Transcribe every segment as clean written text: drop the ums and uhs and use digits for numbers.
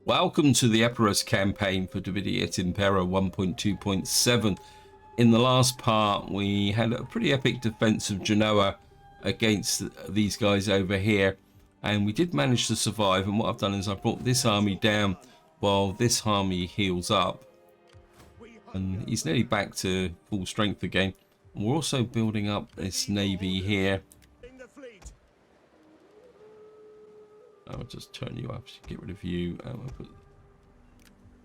Welcome to the Epirus campaign for Et Impera 1.2.7. In the last part, we had a pretty epic defense of Genoa against these guys over here, and we did manage to survive. And what I've done is I've brought this army down while this army heals up, and he's nearly back to full strength again. And we're also building up this navy here. I'll just turn you up to get rid of you.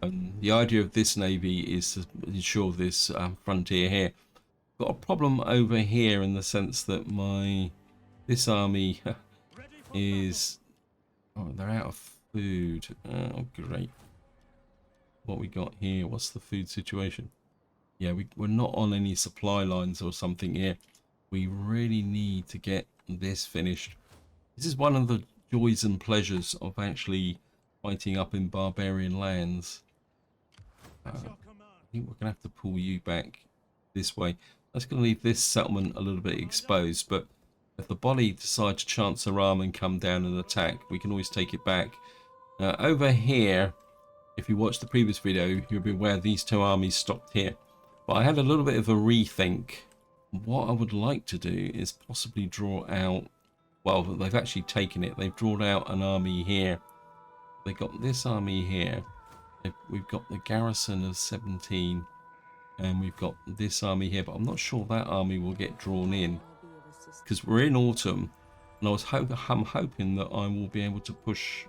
And the idea of this navy is to ensure this frontier here. Got a problem over here in the sense that this army is they're out of food. Oh great. What we got here? What's the food situation? Yeah, we're not on any supply lines or something here. We really need to get this finished. This is one of the joys and pleasures of actually fighting up in barbarian lands. I think we're gonna have to pull you back this way. That's gonna leave this settlement a little bit exposed, but if the body decide to chance their arm and come down and attack, we can always take it back. Over here, if you watched the previous video, you'll be aware these two armies stopped here. But I had a little bit of a rethink. What I would like to do is possibly draw out, well, they've actually taken it. They've drawn out an army here. They got this army here. We've got the garrison of 17, and we've got this army here. But I'm not sure that army will get drawn in because we're in autumn, and I'm hoping that I will be able to push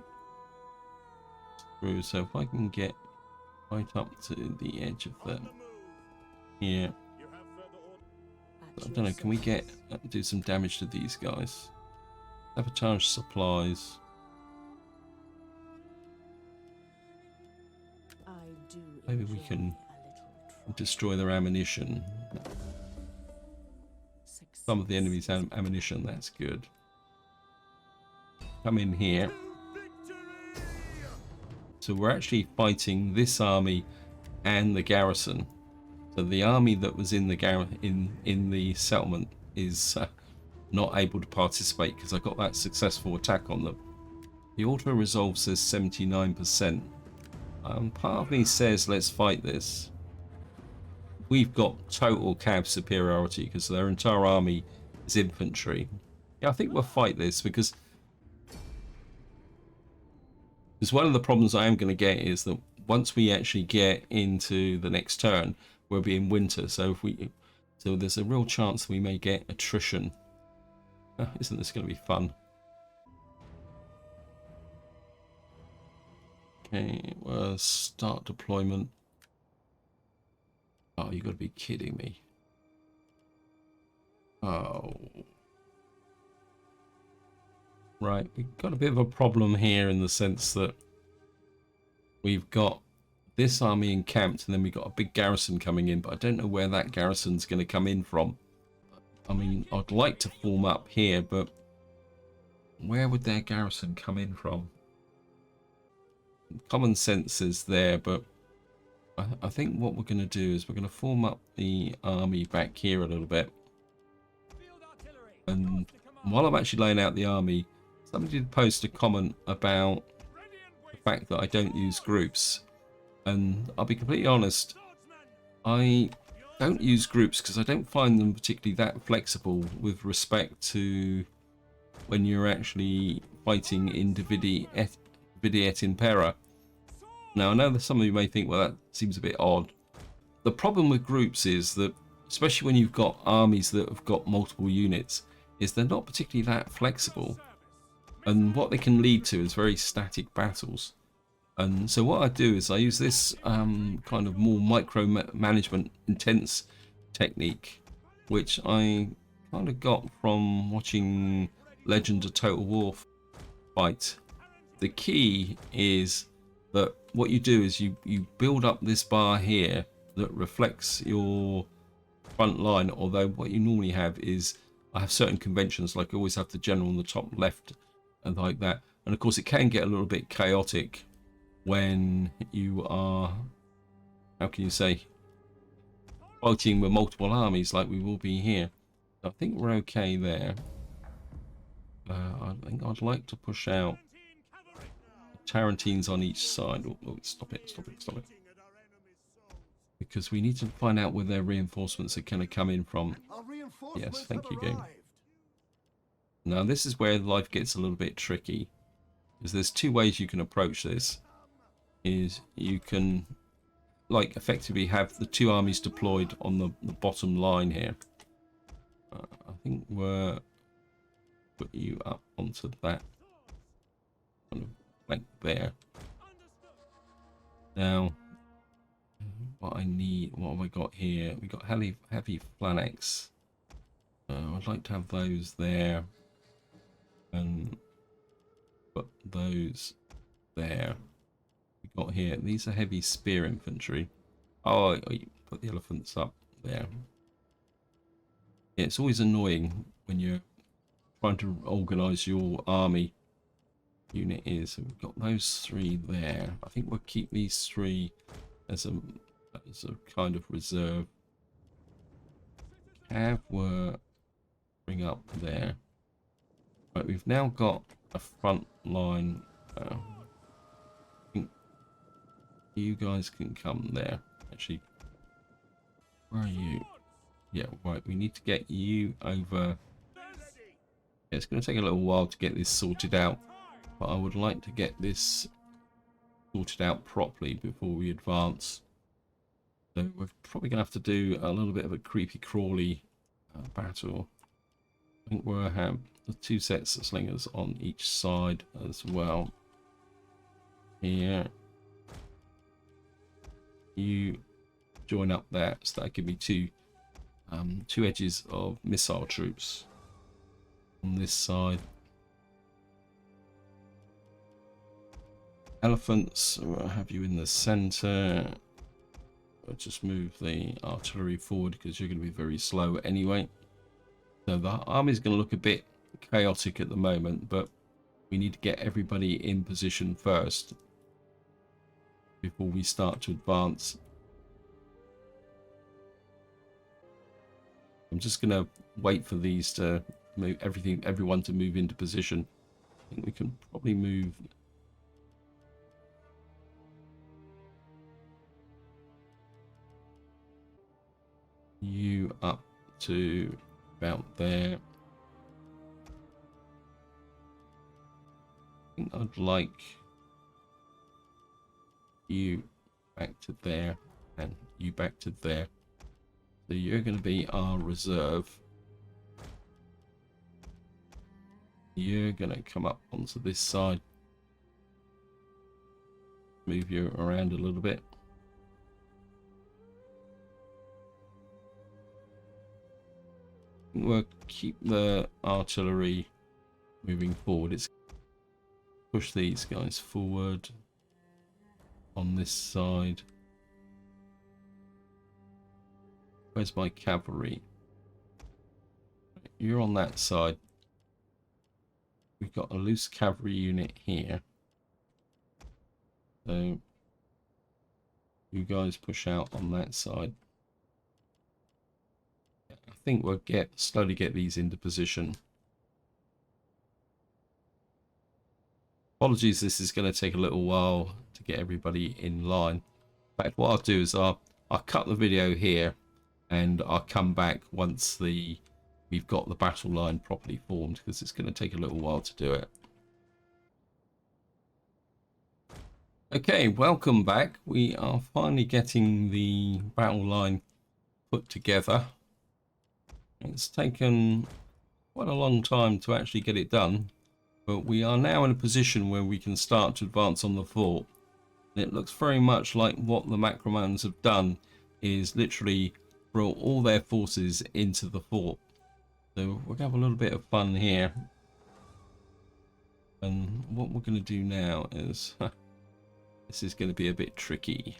through. So if I can get right up to the edge of that here, I don't know. Can we do some damage to these guys? Sabotage supplies. Maybe we can destroy their ammunition. Some of the enemy's ammunition, that's good. Come in here. So we're actually fighting this army and the garrison. So the army that was in the settlement is not able to participate because I got that successful attack on them. The auto resolve says 79%. Part of me says let's fight this. We've got total cav superiority because their entire army is infantry. Yeah, I think we'll fight this because one of the problems I am going to get is that once we actually get into the next turn, we'll be in winter. So there's a real chance we may get attrition. Isn't this going to be fun? Okay, well, start deployment. Oh, you got to be kidding me. Oh. Right, we've got a bit of a problem here in the sense that we've got this army encamped and then we've got a big garrison coming in, but I don't know where that garrison's going to come in from. I mean, I'd like to form up here, but where would their garrison come in from? Common sense is there, but I think what we're going to do is we're going to form up the army back here a little bit. And while I'm actually laying out the army, somebody did post a comment about the fact that I don't use groups. And I'll be completely honest, I don't use groups because I don't find them particularly that flexible with respect to when you're actually fighting in Et Impera. Now I know that some of you may think, well, that seems a bit odd. The problem with groups is that, especially when you've got armies that have got multiple units, is they're not particularly that flexible, and what they can lead to is very static battles. And so what I do is I use this kind of more micromanagement intense technique, which I kind of got from watching Legend of Total War fight. The key is that what you do is you build up this bar here that reflects your front line, although what you normally have is I have certain conventions, like I always have the general on the top left and like that. And of course it can get a little bit chaotic when you are, how can you say, fighting with multiple armies like we will be here. I think we're okay there. I think I'd like to push out Tarantines on each side. Oh, stop it. Because we need to find out where their reinforcements are going to come in from. Yes, thank you, game. Now, this is where life gets a little bit tricky. Because there's two ways you can approach this. Is you can, like, effectively have the two armies deployed on the bottom line here. I think we're put you up onto that kind of like there. Now, what I need, what have I got here? We got heavy phalanx. I'd like to have those there, and put those there. We got here. These are heavy spear infantry. Oh, you put the elephants up there. Yeah, it's always annoying when you're trying to organise your army unit is. So we've got those three there. I think we'll keep these three as a kind of reserve. Cav were bring up there. Right, we've now got a front line. I think you guys can come there. Actually, where are you? Yeah, right. We need to get you over. Yeah, it's going to take a little while to get this sorted out, but I would like to get this sorted out properly before we advance. So we're probably going to have to do a little bit of a creepy crawly battle. I think we'll have the two sets of slingers on each side as well. Here, you join up there, so that give me two edges of missile troops on this side. Elephants, I'll have you in the center. I'll just move the artillery forward because you're going to be very slow anyway. So the army's going to look a bit chaotic at the moment, but we need to get everybody in position first before we start to advance. I'm just going to wait for these to move, everyone to move into position. I think we can probably move you up to about there. I think I'd like you back to there and you back to there. So you're going to be our reserve. You're going to come up onto this side. Move you around a little bit. We'll keep the artillery moving forward. It's push these guys forward on this side. Where's my cavalry? You're on that side. We've got a loose cavalry unit here. So you guys push out on that side. I think we'll slowly get these into position. Apologies, this is going to take a little while to get everybody in line. In fact, what I'll do is I'll cut the video here and I'll come back once we've got the battle line properly formed, because it's going to take a little while to do it. Okay, welcome back. We are finally getting the battle line put together. It's taken quite a long time to actually get it done, but we are now in a position where we can start to advance on the fort. And it looks very much like what the Macromans have done is literally brought all their forces into the fort. So we're going to have a little bit of fun here. And what we're going to do now is, this is going to be a bit tricky.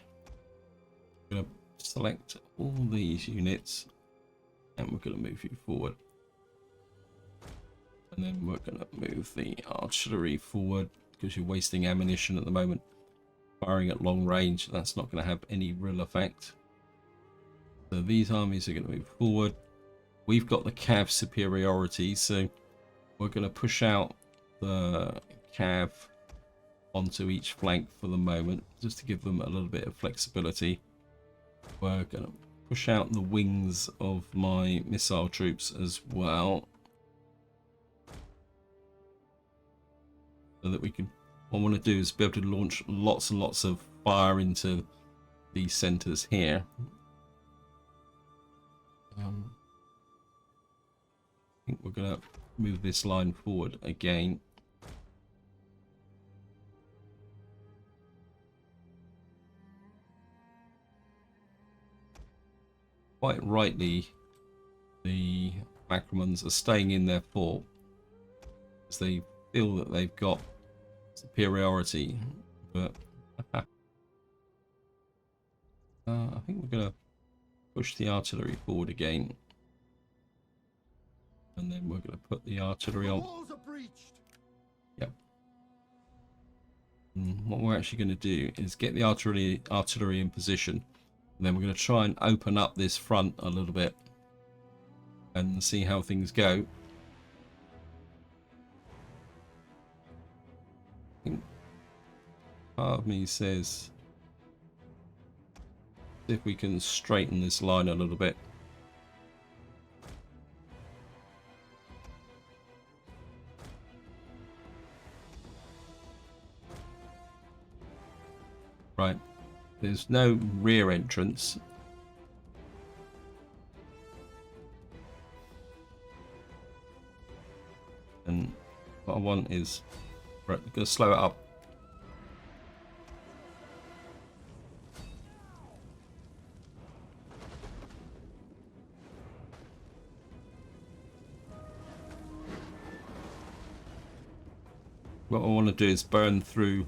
We're going to select all these units and we're going to move you forward. And then we're going to move the artillery forward because you're wasting ammunition at the moment. Firing at long range, that's not going to have any real effect. So these armies are going to move forward. We've got the Cav superiority, so we're going to push out the Cav onto each flank for the moment, just to give them a little bit of flexibility. We're going to push out the wings of my missile troops as well, so that we can, what I want to do is be able to launch lots and lots of fire into these centers here. I think we're going to move this line forward again. Quite rightly, the Macromans are staying in their fort because they feel that they've got superiority, but I think we're going to push the artillery forward again, and then we're going to put the artillery on. Yep. And what we're actually going to do is get the artillery in position, and then we're going to try and open up this front a little bit and see how things go. I think part of me says if we can straighten this line a little bit. Right. There's no rear entrance. And what I want is, right, we're going to slow it up. What I want to do is burn through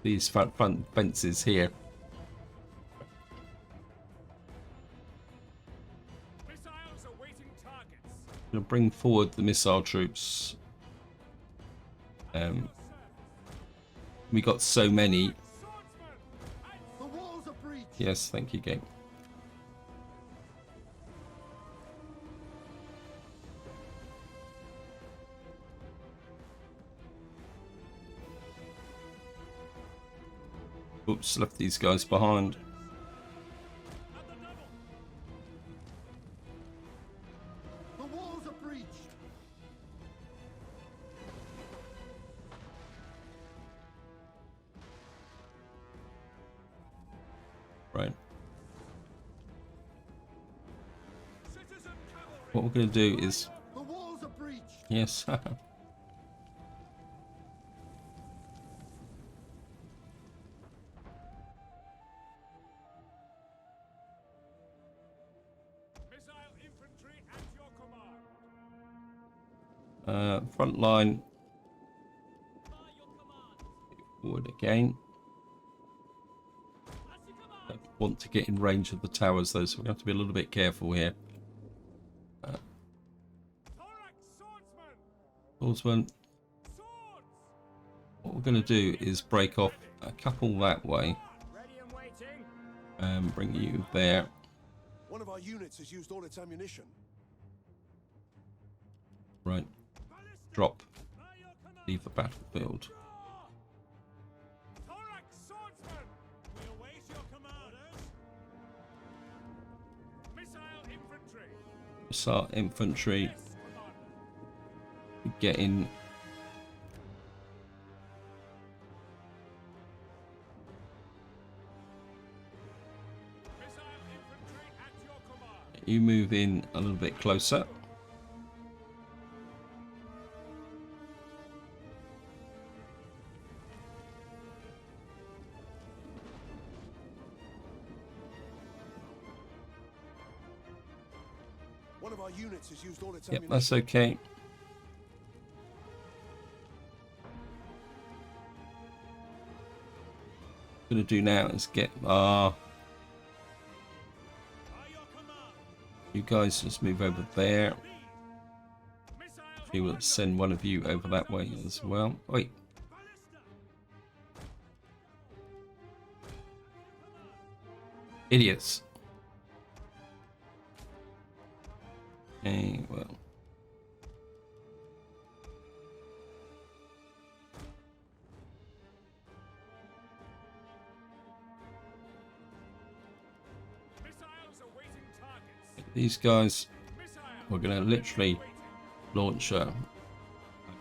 these front fences here. Missiles awaiting targets. I'm going to bring forward the missile troops. We got so many. The walls are breached. Yes, thank you, game. Oops, left these guys behind. The walls are breached. Right. Citizen cavalry. What we're going to do is, The walls are breached. yes. Missile infantry at your command. Front line By your command. forward again. As you command. Don't want to get in range of the towers though, so we have to be a little bit careful here. Thorax swordsman. Swordsman, Swords. what we're going to do is break off a couple that way Ready and waiting. and bring you there. One of our units has used all its ammunition. Right, Ballista. drop, By your command. leave the battlefield. Thorax swordsman. We await your commanders. Missile infantry. Missile infantry, Yes, commander. get in. Missile infantry at your command. You move in a little bit closer. One of our units has used all its Yep, ammunition. that's okay. What I'm going to do now is get By your command. you guys just move over there. Missile We will send one of you over that way as well. Wait, ballista. idiots. Okay, well. these guys, we're going to literally launch a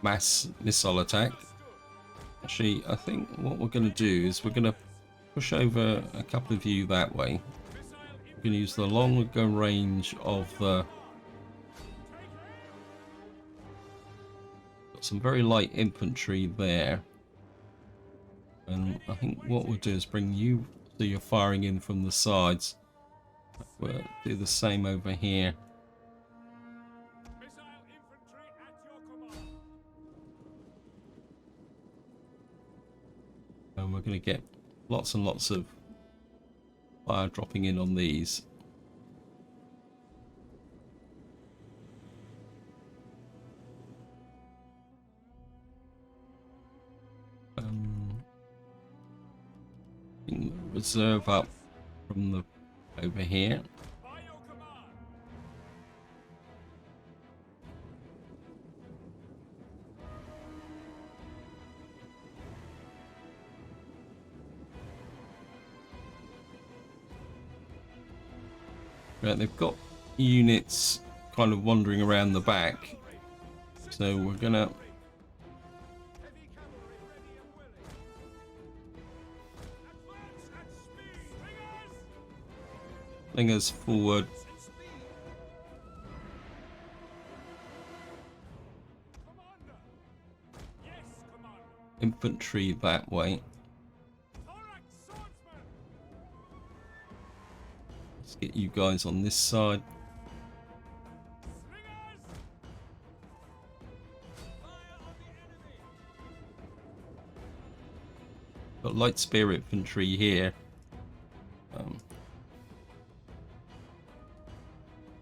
mass missile attack. Actually, I think what we're going to do is we're going to push over a couple of you that way. We're going to use the longer range of the... Got some very light infantry there. And I think what we'll do is bring you, so you're firing in from the sides. We'll do the same over here. And we're going to get lots and lots of fire dropping in on these. Reserve up from the over here. Right, they've got units kind of wandering around the back, so we're gonna bring us forward. Infantry that way. Let's get you guys on this side. Got light spear infantry here.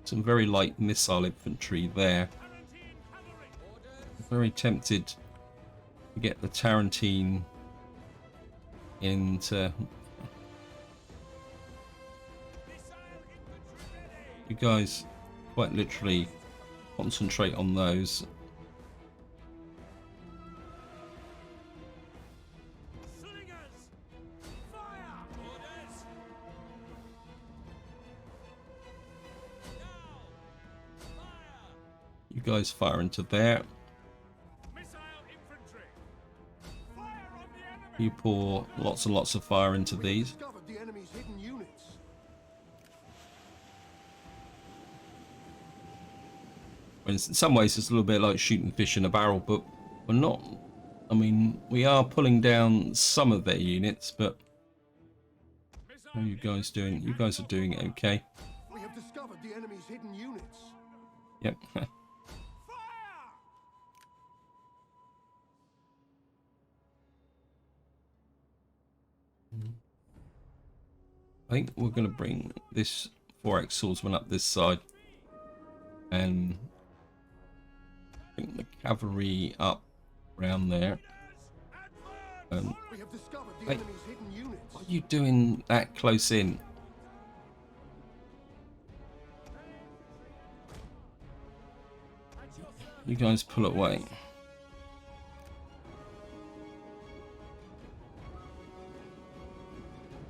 Some very light missile infantry there. Very tempted to get the Tarantine into... You guys quite literally concentrate on those. You guys fire into there. You pour lots and lots of fire into these. In some ways it's a little bit like shooting fish in a barrel, but we're not. I mean, we are pulling down some of their units, but how are you guys doing? You guys are doing okay. We have discovered the enemy's hidden units. Yep. I think we're going to bring this 4x swordsman up this side and bring the cavalry up around there. We have discovered the enemy's hidden units. What are you doing that close in? You guys pull away.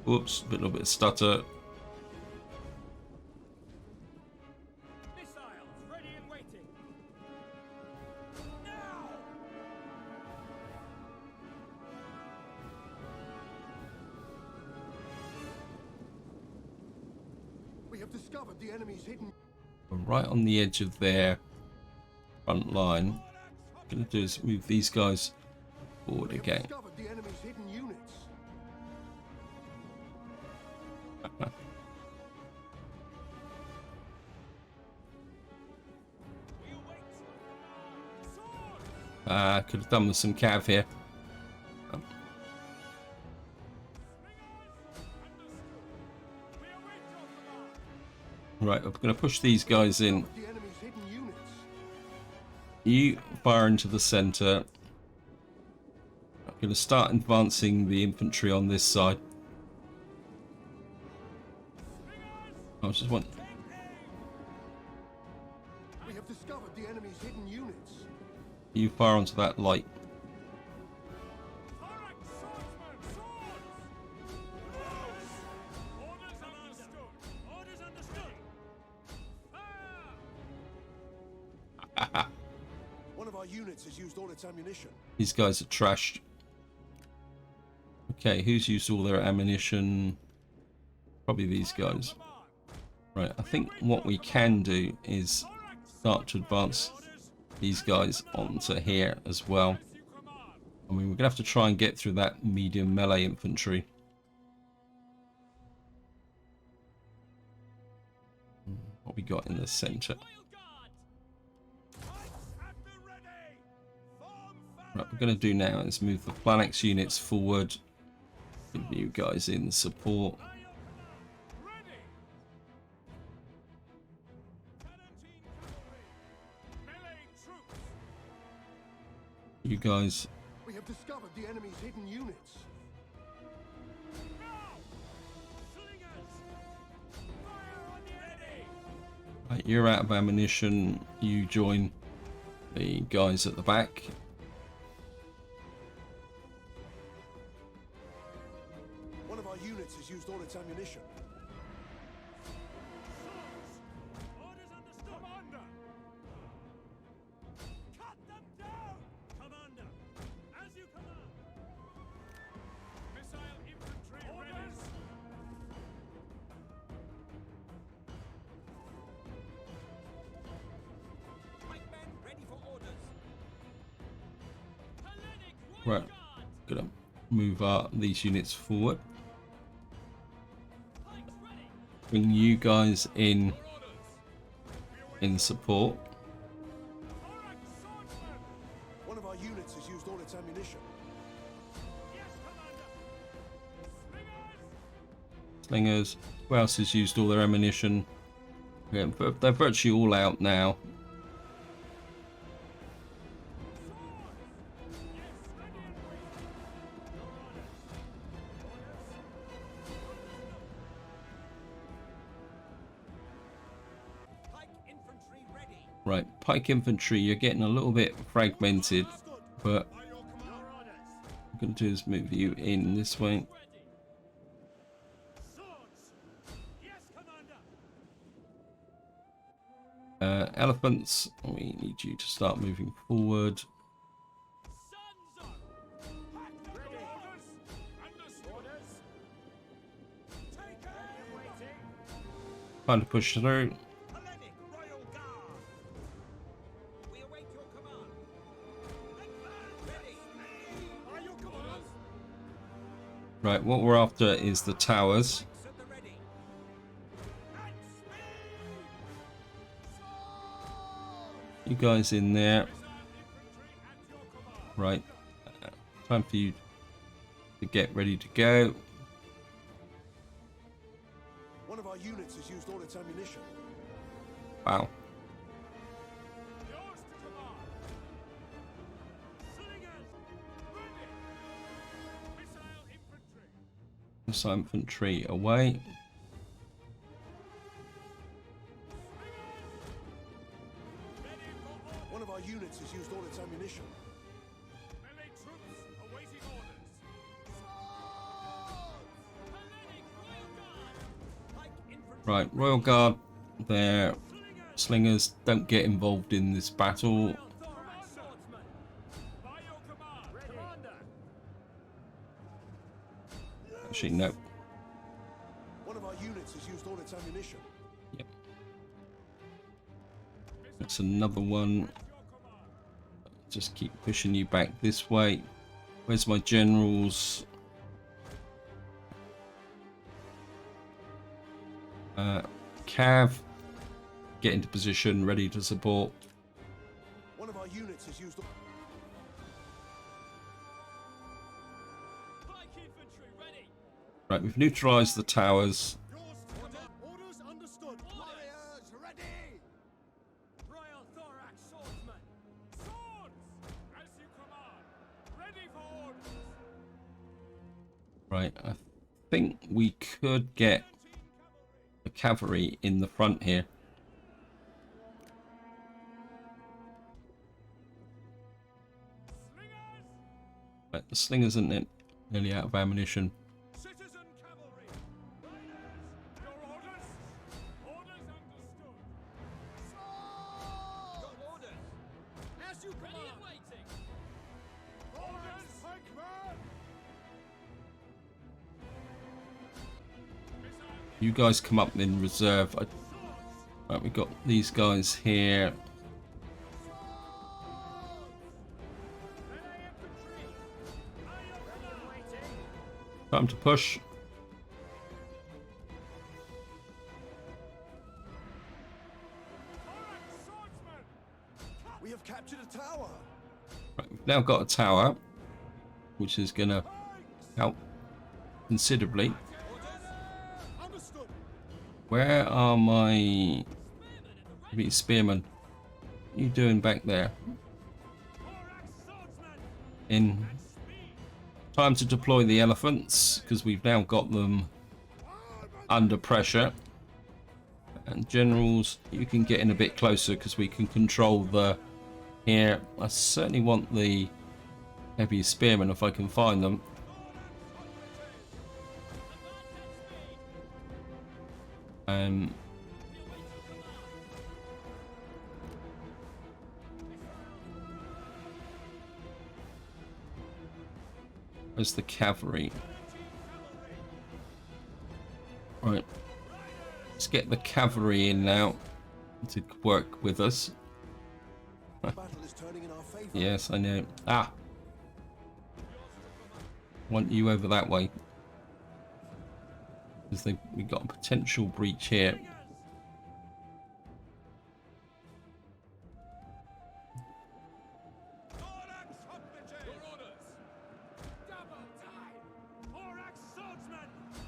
Whoops, a little bit of stutter. Missiles ready and waiting. Now! We have discovered the enemy's hidden. We're right on the edge of their front line. What I'm going to do is move these guys forward again. Discovered the enemy's hidden units. Could have done with some cav here. Right, we're going to push these guys in. The enemy's hidden units. You fire into the center. I'm going to start advancing the infantry on this side. I just want... We have discovered the enemy's hidden units. You fire onto that light. our units has used all its ammunition. These guys are trashed. Okay, who's used all their ammunition? Probably these guys. Right, I think what we can do is start to advance these guys onto here as well. I mean, we're gonna have to try and get through that medium melee infantry. What we got in the center? Right, what we're gonna do now is move the Planex units forward. Give you guys in support. You guys. We have discovered the enemy's hidden units. Right, you're out of ammunition. You join the guys at the back. One of our units has used all its ammunition. Orders understood. Commander! Cut them down! Commander! As you command! Missile infantry orders! Pikemen ready for orders. Hellenic Right, gonna move these units forward. Bring you guys in support. One of our units has used all its ammunition. Yes, Commander! Slingers! Slingers. Who else has used all their ammunition? Yeah, but they're virtually all out now. Pike infantry ready. Right, pike infantry, you're getting a little bit fragmented, but By your command. Orders! what I'm going to do is move you in this way. Ready! Swords! Yes, Commander! Elephants, we need you to start moving forward. Sons up! Pack them orders! Understood! Orders! Take aim! Waiting! Trying to push through. Hellenic Royal Guard. We await your command. Ready. By your command! Right, what we're after is the towers. Pikes at the ready. At speed! You guys in there. Missile infantry at your command! Right, time for you to get ready to go. One of our units has used all its ammunition. Wow. Yours to command! Slingers! Ready! Missile infantry! Missile infantry away. Ready for orders! One of our units has used all its ammunition. Melee troops awaiting orders! Hellenic Royal Guard! Pike infantry. Right, Royal Guard there. Slingers! Slingers, don't get involved in this battle. Thorax swordsman! By your command! Commander! Actually, no. One of our units has used all its ammunition. Yep. That's another one. Your command! Just keep pushing you back this way. Where's my generals? Cav, get into position, ready to support. One of our units has used all... Pike infantry ready! Right, we've neutralized the towers. Yours to command! Orders understood! Warriors ready! Royal Thorax swordsman! Swords! As you command! Ready for orders! Right, I think we could get the cavalry in the front here. Slingers! Right, the slingers aren't nearly out of ammunition. Citizen cavalry! Riders! Your orders? Orders understood! Your orders. As you command! You guys come up in reserve. Right, we've got these guys here. Time to push. We have captured a tower. Right, we've now got a tower, which is going to help considerably. Understood. Where are my spearmen? What are you doing back there? In time to deploy the elephants, because we've now got them under pressure. And generals, you can get in a bit closer because we can control the here. I certainly want the heavy spearmen if I can find them. Where's the cavalry? Right. Let's get the cavalry in now to work with us. Battle is turning in our favor. Yes, I know. Ah! Want you over that way. Because we've got a potential breach here.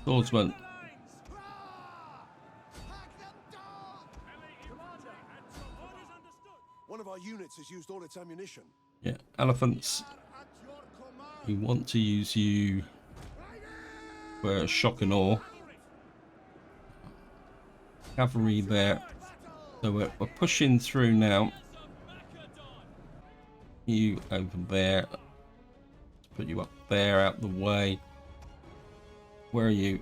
Swordsman. One of our units has used all its ammunition. Yeah, elephants. We want to use you for shock and awe. Cavalry there. So we're pushing through now. You over there. Put you up there, out the way. Where are you?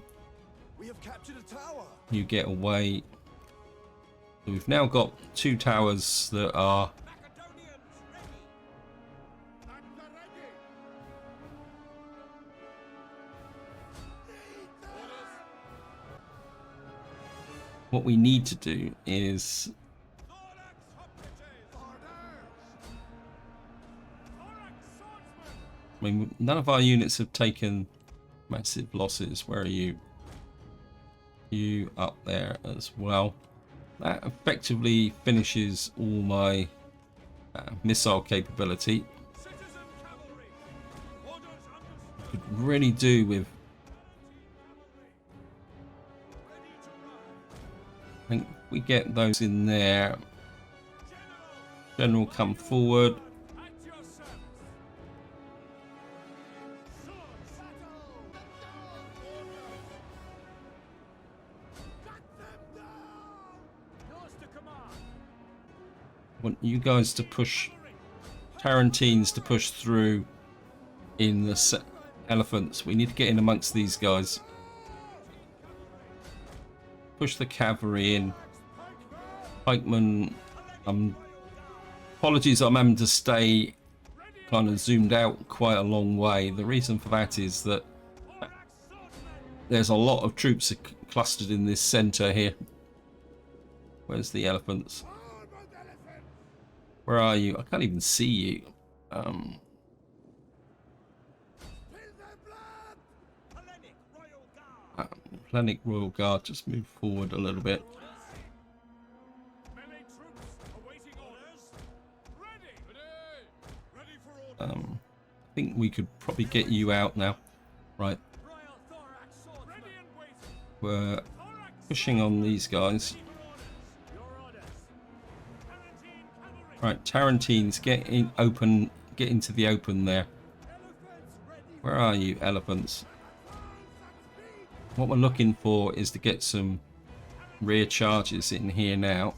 We have captured a tower. You get away. So we've now got 2 towers that are what we need to do is I mean, none of our units have taken massive losses. Where are you? You up there as well. That effectively finishes all my missile capability. Could really do with. I think we get those in there. General, come forward. Want you guys to push, Tarantines to push through in the elephants. We need to get in amongst these guys. Push the cavalry in. Pikemen, apologies, I'm having to stay kind of zoomed out quite a long way. The reason for that is that there's a lot of troops clustered in this center here. Where's the elephants? Where are you? I can't even see you. Hellenic Royal Guard, just move forward a little bit. I think we could probably get you out now. Right. We're pushing on these guys. Right, Tarantines, get in open, get into the open there. Where are you, elephants? What we're looking for is to get some rear charges in here now.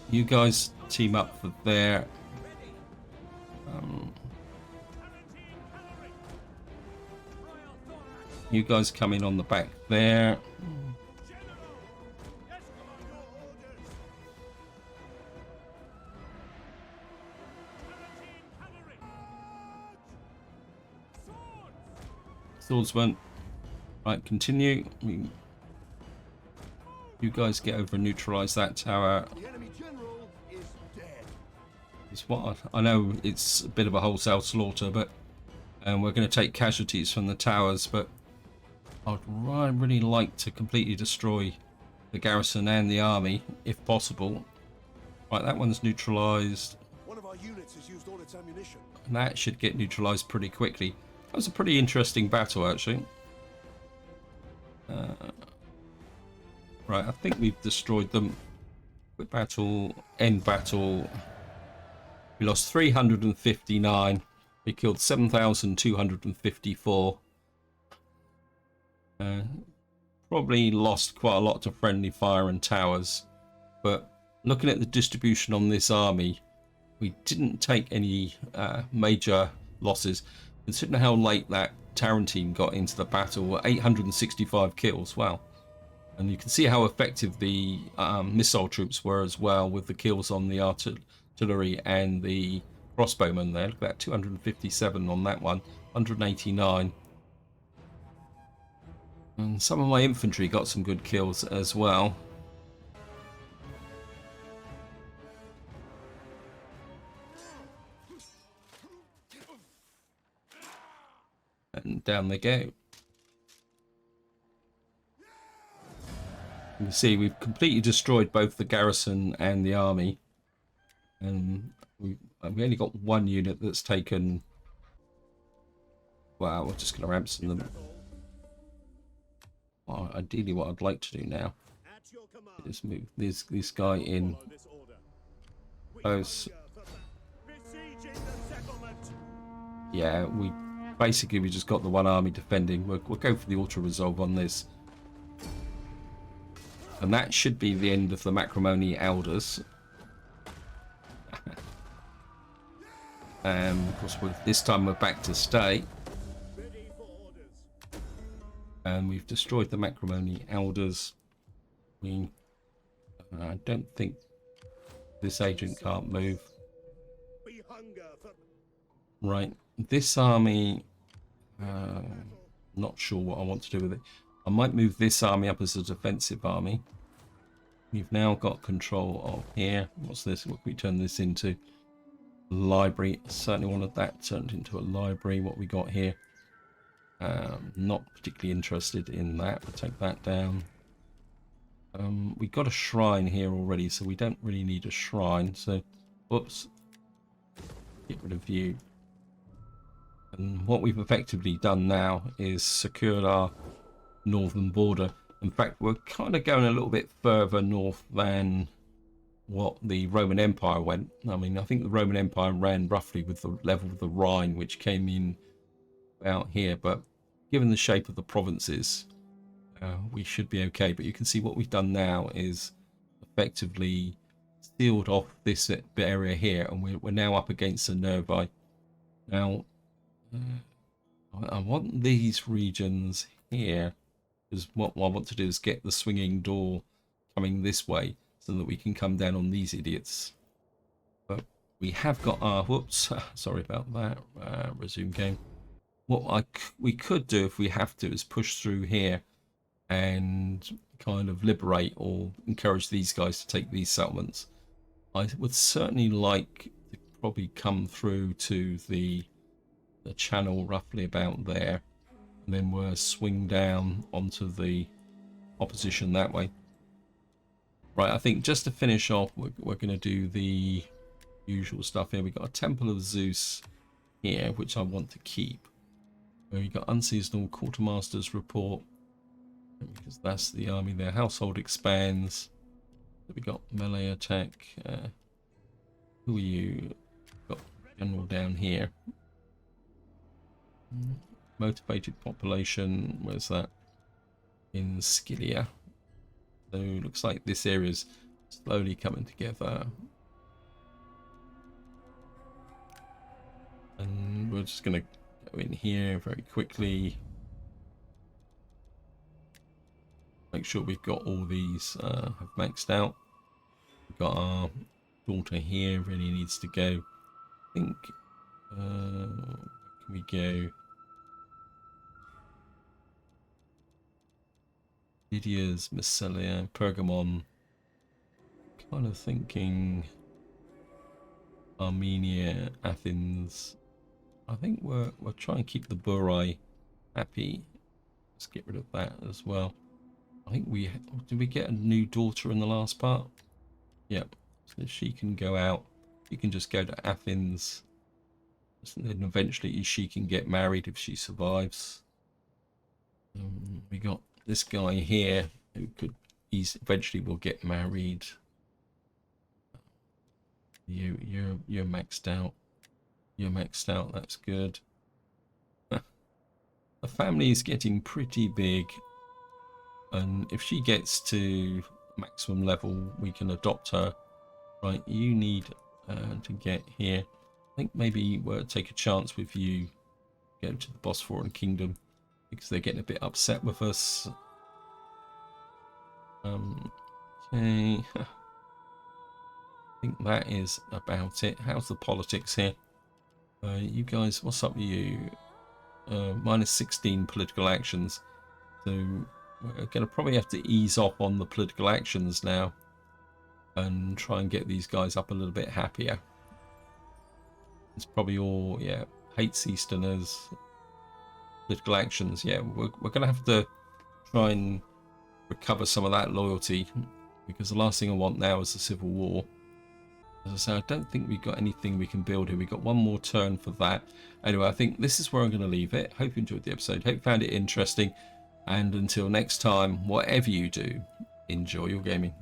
You guys team up for there. You guys come in on the back there. Swordsman, Right, continue. You guys get over and neutralise that tower. The enemy general is dead. It's what I know it's a bit of a wholesale slaughter, but we're going to take casualties from the towers. But I'd really like to completely destroy the garrison and the army, if possible. Right, that one's neutralised. One of our units has used all its ammunition. And that should get neutralised pretty quickly. That was a pretty interesting battle, actually. Right, I think we've destroyed them. Quick battle, end battle. We lost 359. We killed 7,254. Probably lost quite a lot to friendly fire and towers. But looking at the distribution on this army, we didn't take any major losses. Considering how late that Tarantine got into the battle, 865 kills. Wow. And you can see how effective the missile troops were as well, with the kills on the artillery and the crossbowmen there. Look at that, 257 on that one, 189. And some of my infantry got some good kills as well. And down they go. You can see we've completely destroyed both the garrison and the army, and we only got one unit that's taken. Wow, we're just going to ransom them. Well, ideally, what I'd like to do now At your command. is move this guy in Follow this order. We close. hunger for besieging the settlement. Yeah, we just got the one army defending. We'll go for the auto resolve on this. And that should be the end of the Macromoni elders. Of course, this time we're back to stay. Ready for orders. And we've destroyed the Macromoni elders. I don't think this agent can't move. We hunger for Right, this army, not sure what I want to do with it. I might move this army up as a defensive army. We've now got control of here. What's this? What can we turn this into? Library. Certainly wanted that turned into a library. What we got here? Not particularly interested in that. We'll take that down. We got a shrine here already, so we don't really need a shrine. So, whoops. Get rid of you. And what we've effectively done now is secured our northern border. In fact, we're kind of going a little bit further north than what the Roman Empire went. I mean, I think the Roman Empire ran roughly with the level of the Rhine, which came in about here. But given the shape of the provinces, we should be okay. But you can see what we've done now is effectively sealed off this area here, and we're now up against the Nervi. Now, I want these regions here, because what I want to do is get the swinging door coming this way so that we can come down on these idiots. But we have got our whoops, sorry about that. Resume game. What we could do if we have to is push through here and kind of liberate or encourage these guys to take these settlements. I would certainly like to probably come through to the channel roughly about there, and then we'll swing down onto the opposition that way. Right, I think just to finish off, we're going to do the usual stuff here. We've got a Temple of Zeus here, which I want to keep. We've got Unseasonal Quartermaster's Report, because that's the army there. Household expands. We got melee attack. Who are you? Got general down here. Motivated population. Where's that? In Scythia. So looks like this area's slowly coming together. And we're just gonna go in here very quickly. Make sure we've got all these have maxed out. We've got our daughter here, really needs to go. I think where can we go? Lydia's, Massalia, Pergamon. Kind of thinking Armenia, Athens. I think we'll try and keep the Burai happy. Let's get rid of that as well. I think did we get a new daughter in the last part? Yep. So she can go out. She can just go to Athens. And then eventually she can get married if she survives. We got this guy here who eventually will get married. You're maxed out. You're maxed out. That's good. The family is getting pretty big, and if she gets to maximum level, we can adopt her. Right, you need to get here. I think maybe we'll take a chance with you. Go to the Bosphorian Kingdom because they're getting a bit upset with us. Okay. I think that is about it. How's the politics here? You guys, what's up with you? Minus 16 political actions. So we're going to probably have to ease off on the political actions now and try and get these guys up a little bit happier. It's probably all, yeah, hates Easterners, political actions. Yeah, we're going to have to try and recover some of that loyalty because the last thing I want now is a civil war. As I say, I don't think we've got anything we can build here. We've got one more turn for that. Anyway, I think this is where I'm going to leave it. Hope you enjoyed the episode. Hope you found it interesting. And until next time, whatever you do, enjoy your gaming.